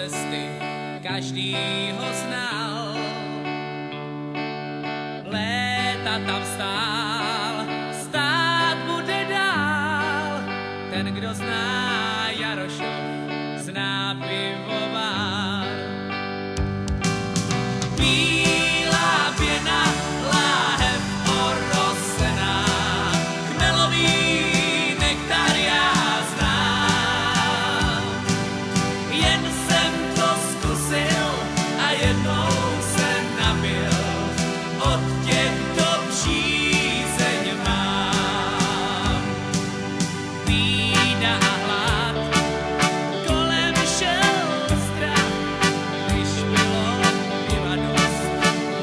cesty každý ho znal. Léta tam stál, stát bude dál. Ten, kdo zná Jarošov, zná pivovar. Bílá pěna, láhev orosená, chmelový nektar já znám. Jen jsem to zkusil a jednou se napil, od těch dob žízeň mám. Bída a hlad, kolem šel strach, když bylo piva dost,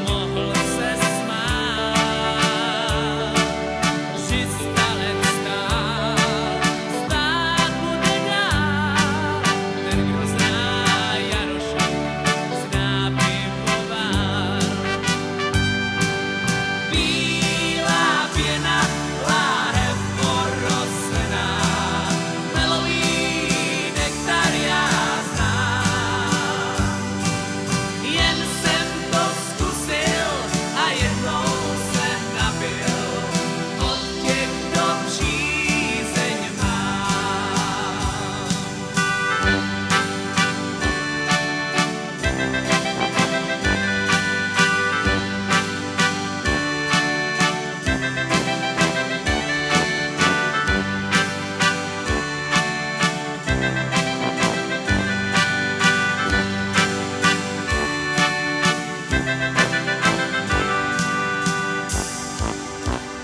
mohl se smát. 300 let stát bude dál, ten, kdo zná Jarošov, zná pivovar. Bílá pěna, láhev orosená, chmelový nektar já znám. Jen jsem to zkusil a jednou se napil, od těch dob žízeň mám.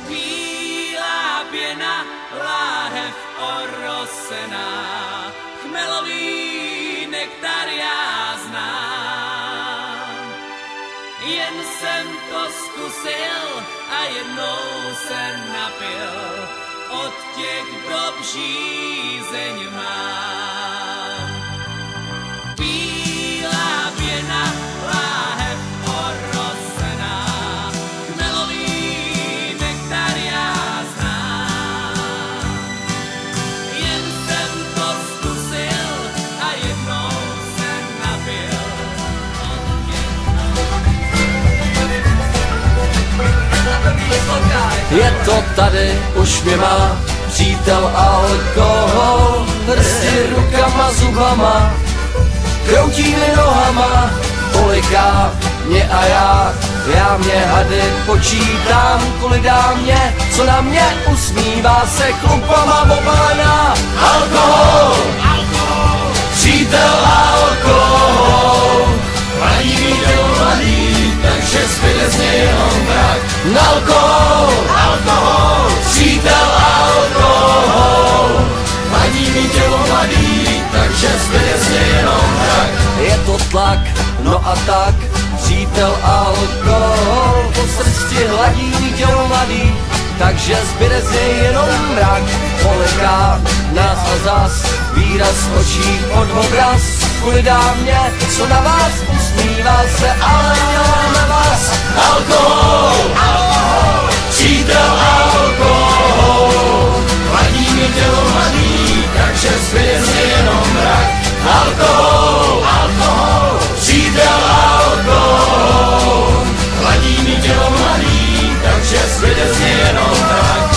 Bílá pěna, láhev orosená, chmelový nektar já znám. Jen jsem to zkusil a jednou se napil, od těch dob žízeň mám. Bílá pěna, láhev orosená, chmelový nektar já znám. Jen jsem to zkusil a jednou se napil, od těch Je to tady, už mě má přítel alkohol. Hrsti rukama, zubama, kroutí mi nohama, poliká mě a já mě hady počítám. Kvůli dámě, co na mě usmívá se chlupama obalená. Alkohol, přítel alkohol, hladí mi tělo mladý, takže zbyde z něj jenom mrak. Alkohol, přítel alkohol, hladí mi tělo mladý, takže zbyde z něj jenom mrak. Je to tlak, no a tak, přítel alkohol, po srsti hladí mi tělo mladý, takže zbyde z něj jenom mrak. Poliká nás a zas, výraz očí od obraz. Kvůli dámě, co na vás usmívá se, ale měla na vás. Alkohol, přítel alkohol, hladí mi tělo mladý, takže zbyde z něj jenom mrak. Alkohol, přítel alkohol, hladí mi tělo mladý, takže zbyde z něj jenom mrak.